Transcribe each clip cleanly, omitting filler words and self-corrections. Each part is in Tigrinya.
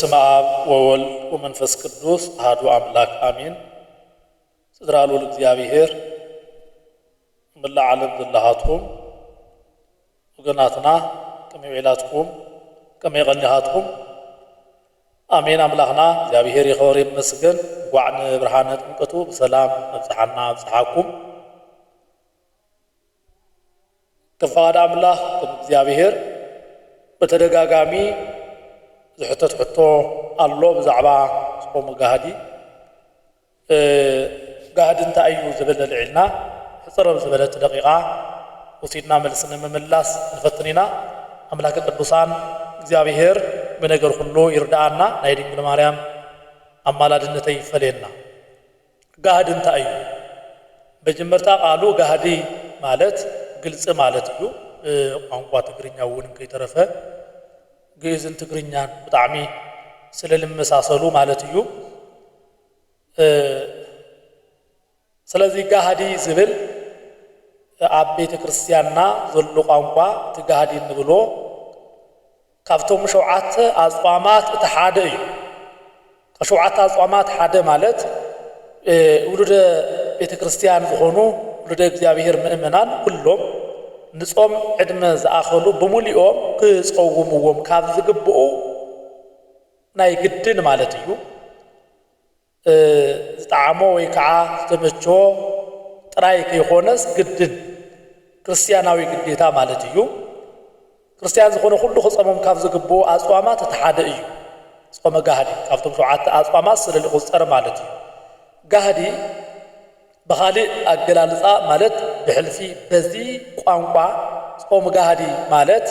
በስመ አብ ወወልድ ወመንፈስ ቅዱስ አሐዱ አምላክ አሜን። ስድራሉ ለእግዚአብሔር መላዓለም ዘለሃትኩም ወገናትና ከመይላትኩም ከመይቀኛሃትኩም አሜን። አምላክና እግዚአብሔር ይኸወር ይመስገን። ጓዕነ ብርሃነ ጥምቀቱ በሰላም መጽሐና መጽሐኩም ተፋዳ አምላክ እግዚአብሔር በተደጋጋሚ ዝሕተት ሕቶ አሎ ብዛዕባ ጾም ጋሃዲ እንታይ እዩ ዝብል ልዕልና ሕፅረብ ዝበለት ደቂቃ ወሲድና መልስን መምላስ ንፈትኒና አምላከ ቅዱሳን እግዚአብሔር በነገር ሁሉ ይርዳአና ናይ ድንግል ማርያም አማላድነተይ ይፈለየና። ጋሃድ እንታይ እዩ? በጅምርታ ቃሉ ጋሃዲ ማለት ግልጽ ማለት እዩ። ቋንቋ ትግርኛ እውን ከይተረፈ ግዕዝን ትግርኛን ብጣዕሚ ስለልመሳሰሉ ማለት እዩ። ስለዚህ ጋሃዲ ዝብል ኣብ ቤተ ክርስቲያንና ዘሎ ቋንቋ እቲ ጋሃዲ እንብሎ ካብቶም ሸውዓተ ኣጽዋማት እቲ ሓደ እዩ። ከሸውዓተ ኣጽዋማት ሓደ ማለት ውሉደ ቤተ ክርስቲያን ዝኾኑ ውሉደ እግዚአብሔር ምእመናን ኩሎም ንጾም ዕድመ ዝኣኸሉ ብሙሊኦም ክጸውምዎም ካብ ዝግብኡ ናይ ግድን ማለት እዩ። ዝጣዕሞ ወይ ከዓ ዝተመቸዎ ጥራይ ከይኾነስ ግድን ክርስቲያናዊ ግዴታ ማለት እዩ። ክርስቲያን ዝኾነ ኩሉ ክጸሞም ካብ ዝግብኡ ኣጽዋማት እቲ ሓደ እዩ ጾመ ጋሃዲ። ካብቶም ሸውዓተ ኣጽዋማት ስለዝቁጸር ማለት እዩ። ጋሃዲ በኻሊእ ኣገላልጻ ማለት ብሕልፊ በዚ ቋንቋ ጾም ጋሃዲ ማለት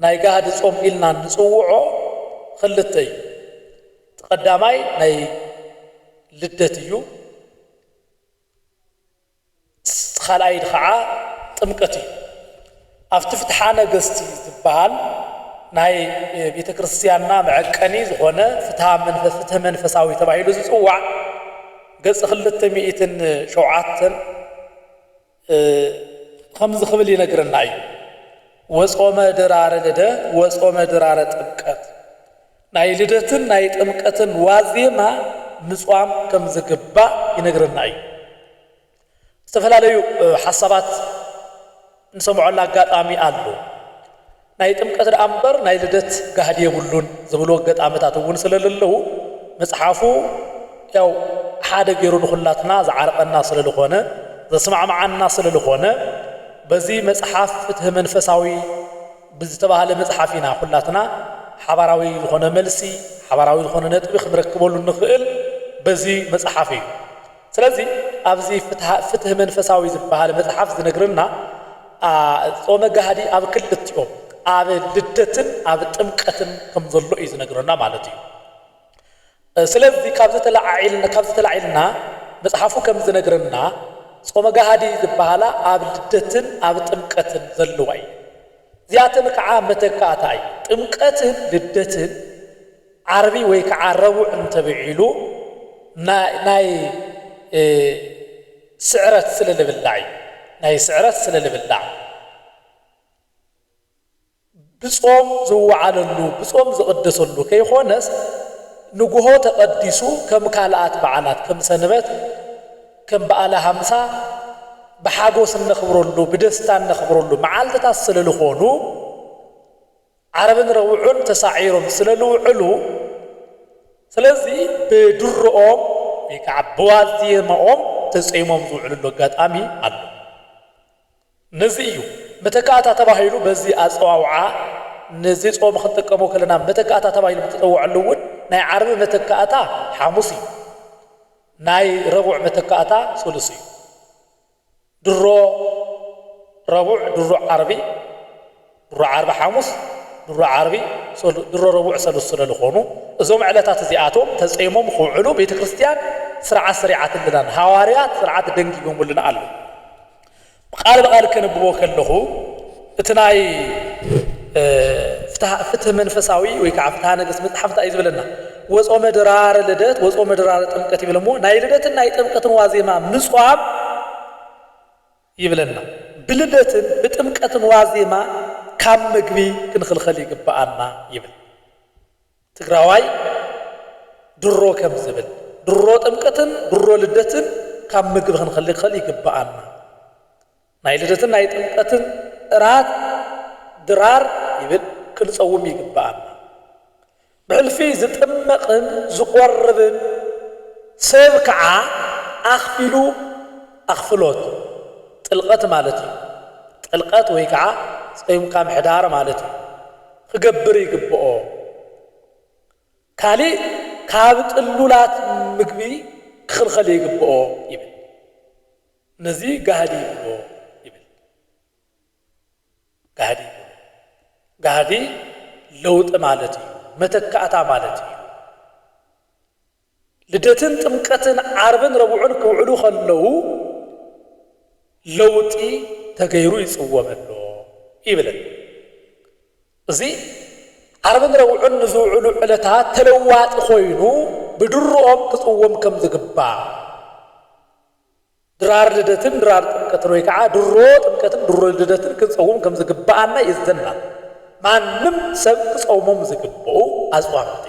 ናይ ጋሃዲ ጾም ኢልና ንጽውዖ ክልተ እዩ። ተቀዳማይ ናይ ልደት እዩ። ካልኣይ ከዓ ጥምቀት እዩ። ኣብቲ ፍትሓ ነገስቲ ዝበሃል ናይ ቤተ ክርስቲያንና መዐቀኒ ዝኾነ ፍትሐ መንፈሳዊ ተባሂሉ ዝጽዋዕ ገጽ 207 ከምዚ ክብል ይነግረና እዩ። ወጾመ ድራረ ልደት ወጾመ ድራረ ጥምቀት፣ ናይ ልደትን ናይ ጥምቀትን ዋዜማ ምጽዋም ከም ዝግባእ ይነግረና እዩ። ዝተፈላለዩ ሓሳባት ንሰምዖላ ኣጋጣሚ ኣሎ። ናይ ጥምቀት ደኣ እምበር ናይ ልደት ጋሃዲ የብሉን ዝብሎ ኣጋጣሚታት እውን ስለለለዉ መጽሓፉ ያው ሓደ ገይሩ ንኹላትና ዝዓረቐና ስለዝኾነ ዘስማዕማዓና ስለዝኾነ በዚ መጽሓፍ ፍትህ መንፈሳዊ ብዝተባሃለ መጽሓፍ ኢና ኩላትና ሓባራዊ ዝኾነ መልሲ ሓባራዊ ዝኾነ ነጥቢ ክንረክበሉ ንኽእል በዚ መጽሓፍ እዩ። ስለዚ ኣብዚ ፍትህ መንፈሳዊ ዝበሃል መጽሓፍ ዝነግርና ጾመ ጋሃዲ ኣብ ክልቲኦም ኣብ ልደትን ኣብ ጥምቀትን ከም ዘሎ እዩ ዝነግረና ማለት እዩ። ስለዚህ ካብዚ ተላዒልና መጽሓፉ ከም ዝነግረና ጾመ ጋሃዲ ዝበሃላ ኣብ ልደትን ኣብ ጥምቀትን ዘለዋ እዩ። እዚኣተን ከዓ መተካእታ እዩ። ጥምቀትን ልደትን ዓርቢ ወይ ከዓ ረቡዕ እንተብዒሉ ናይ ስዕረት ስለልብላዕ እዩ። ናይ ስዕረት ስለልብላዕ ብጾም ዝወዓለሉ ብጾም ዝቕደሰሉ ከይኾነስ ንጉሆ ተቐዲሱ ከም ካልኣት በዓላት ከም ሰንበት ከም በዓለ ሃምሳ ብሓጎስ ነኽብረሉ ብደስታ ነኽብረሉ መዓልትታት ስለዝኾኑ ዓረብን ረቡዕን ተሳዒሮም ስለዝውዕሉ ስለዚ ብድርኦም ወይ ከዓ ብዋዜማኦም ተጸይሞም ዝውዕልሉ ኣጋጣሚ ኣሎ። ነዚ እዩ መተካእታ ተባሂሉ በዚ ኣጸዋውዓ ነዚ ጾም ክንጥቀሞ ከለና መተካእታ ተባሂሉ ምትጠውዐሉ እውን ናይ ዓርቢ መተካእታ ሐሙስ እዩ። ናይ ረቡዕ መተካእታ ሱሉስ እዩ። ድሮ ረቡዕ ድሮ ዓርቢ ድሮ ዓርቢ ሐሙስ ድሮ ዓርቢ ድሮ ረቡዕ ሰሉስ ስለዝኾኑ እዞም ዕለታት እዚኣቶም ተጸይሞም ክውዕሉ ቤተ ክርስቲያን ስርዓት ሰሪዓት ኣለና፣ ሃዋርያት ስርዓት ደንጊጎምልና ኣሎ። ቃል በቃል ከንብቦ ከለኹ እቲ ናይ ፍትህ መንፈሳዊ ወይ ከዓ ፍትሐ ነገሥት መጽሓፍ እንታይ እዩ ዝብለና? ወጾመ ድራረ ልደት ወጾመ ድራረ ጥምቀት ይብል እሞ ናይ ልደትን ናይ ጥምቀትን ዋዜማ ምጽዋም ይብለና። ብልደትን ብጥምቀትን ዋዜማ ካብ ምግቢ ክንኽልኸል ይግባአና ይብል። ትግራዋይ ድሮ ከም ዝብል ድሮ ጥምቀትን ድሮ ልደትን ካብ ምግብ ክንኸልኸል ይግባአና ናይ ልደትን ናይ ጥምቀትን እራት ድራር ይብል ክንጸውም ይግባአና ብሕልፊ ዝጥመቕን ዝቆርብን ሰብ ከዓ ኣኽፊሉ ኣኽፍሎት ጥልቀት ማለት እዩ ጥልቀት ወይ ከዓ ጸይምካ ምሕዳር ማለት እዩ ክገብር ይግብኦ ካሊእ ካብ ጥሉላት ምግቢ ክኽልኸል ይግብኦ ይብል ነዚ ጋህዲ ይብሎ ይብል ጋህዲ ለውጥ ማለት እዩ መተካእታ ማለት እዩ ልደትን ጥምቀትን ዓርብን ረቡዕን ክውዕሉ ከለዉ ለውጢ ተገይሩ ይጽወመሎ ይብለን እዚ ዓርብን ረቡዕን ንዝውዕሉ ዕለታት ተለዋጢ ኮይኑ ብድሮኦም ክጽወም ከም ዝግባእ ድራር ልደትን ድራር ጥምቀትን ወይ ከዓ ድሮ ጥምቀትን ድሮ ልደትን ክንጸውም ከም ዝግባአና ይዝና ማንም ሰብ ክጸውሞም ዝግብኡ ኣጽዋምቲ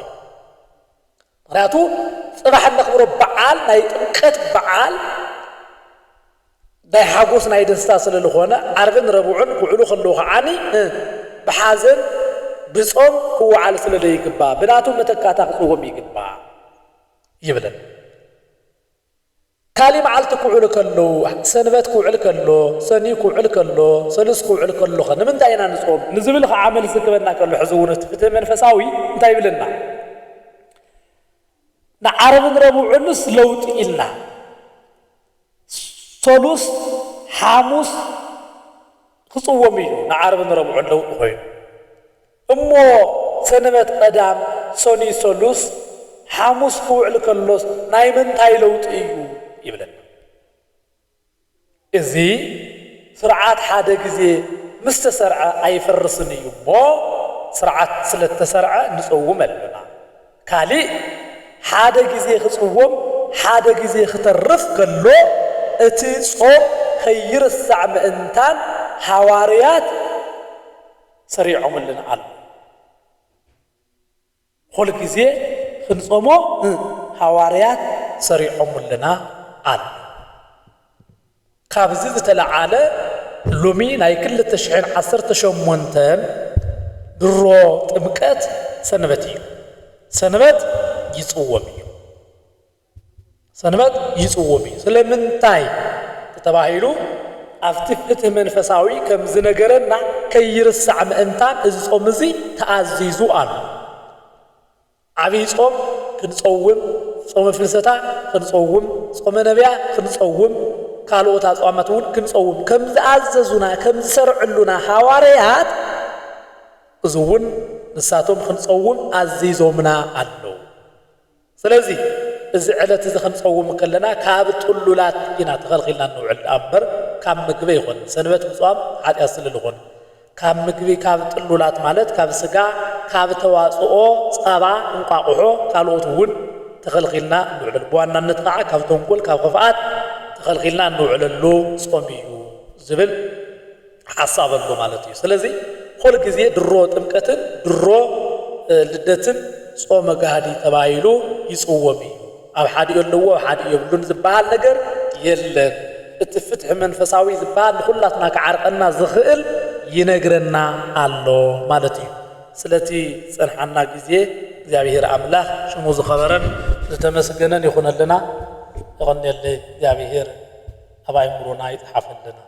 ምክንያቱ ጽባሕ ነኽብሮ በዓል ናይ ጥምቀት በዓል ናይ ሓጎስ ናይ ደስታ ስለ ዝኾነ ዓርብን ረቡዕን ክውዕሉ ከለዉ ከዓኒ ብሓዘን ብጾም ክወዓል ስለ ዘይግባእ ብናቱ መተካታ ክጽወም ይግባእ ይብለን ካሊእ መዓልቲ ክውዕሉ ከለዉ ሰንበት ክውዕል ከሎ ሰኒ ክውዕል ከሎ ሰሉስ ክውዕል ከሎ ንምንታይ ኢና ንጾም ንዝብል ከዓ መልሲ ክበና ከሎ ሕዚ እውን እቲ ፍትሒ መንፈሳዊ እንታይ ይብለና ንዓርብን ረቡዕንስ ለውጢ ኢልና ሰሉስ ሓሙስ ክጽወም እዩ ንዓርብን ረቡዕን ለውጢ ኮይኑ እሞ ሰንበት ቀዳም ሰኒ ሰሉስ ሓሙስ ክውዕል ከሎስ ናይ ምንታይ ለውጢ እዩ ይብለና እዚ ስርዓት ሓደ ግዜ ምስ ተሰርዐ ኣይፈርስን እዩ እሞ ስርዓት ስለ ተሰርዐ ንጸውም ኣለና ካሊእ ሓደ ግዜ ክጽወም ሓደ ግዜ ክተርፍ ከሎ እቲ ጾም ከይርሳዕ ምእንታን ሓዋርያት ሰሪዖምልና ኣሎ ኩሉ ግዜ ክንጾሞ ሓዋርያት ሰሪዖምልና ኣሎ ካብዚ ዝተለዓለ ሎሚ ናይ 2018 ድሮ ጥምቀት ሰንበት እዩ ሰንበት ይጽወም እዩ ሰንበት ይጽወም እዩ ስለምንታይ ተባሂሉ ኣብቲ ፍትሒ መንፈሳዊ ከም ዝነገረና ከይርሳዕ ምእንታን እዚ ጾም እዚ ተኣዚዙ ኣሎ ዓብይ ጾም ክንጸውም ጾመ ፍልሰታ ክንጸውም ጾመ ነቢያ ክንጸውም ካልኦት ኣጽዋማት እውን ክንጸውም ከም ዝኣዘዙና ከም ዝሰርዕሉና ሓዋርያት እዚ እውን ንሳቶም ክንጸውም ኣዚዞምና ኣለዉ ስለዚ እዚ ዕለት እዚ ክንጸውም ከለና ካብ ጥሉላት ኢና ተኸልኺልና ንውዕል እምበር ካብ ምግቢ ይኹን ሰንበት ምጽዋም ሓጢኣት ስለ ዝኾነ ካብ ምግቢ ካብ ጥሉላት ማለት ካብ ስጋ ካብ ተዋጽኦ ጸባ እንቋቑሖ ካልኦት እውን ተኸልኺልና ንውዕል ብዋናነት ከዓ ካብ ተንኮል ካብ ክፍኣት ተኸልኺልና ንውዕለሉ ጾም እዩ ዝብል ሓሳብ ኣሎ ማለት እዩ ስለዚ ኩሉ ግዜ ድሮ ጥምቀትን ድሮ ልደትን ጾመ ጋህዲ ተባሂሉ ይጽወም እዩ ኣብ ሓዲኡ ኣለዎ ኣብ ሓዲኡ የብሉን ዝበሃል ነገር የለን እቲ ፍትሒ መንፈሳዊ ዝበሃል ንኹላትና ክዓርቀና ዝኽእል ይነግረና ኣሎ ማለት እዩ ስለቲ ጸንሐና ግዜ እግዚአብሔር አምላክ ሽሙ ዝኸበረን ዝተመስገነን ይኹነልና ይኹነልይ እግዚአብሔር ኣባይ ምሩና ይጽሓፈልና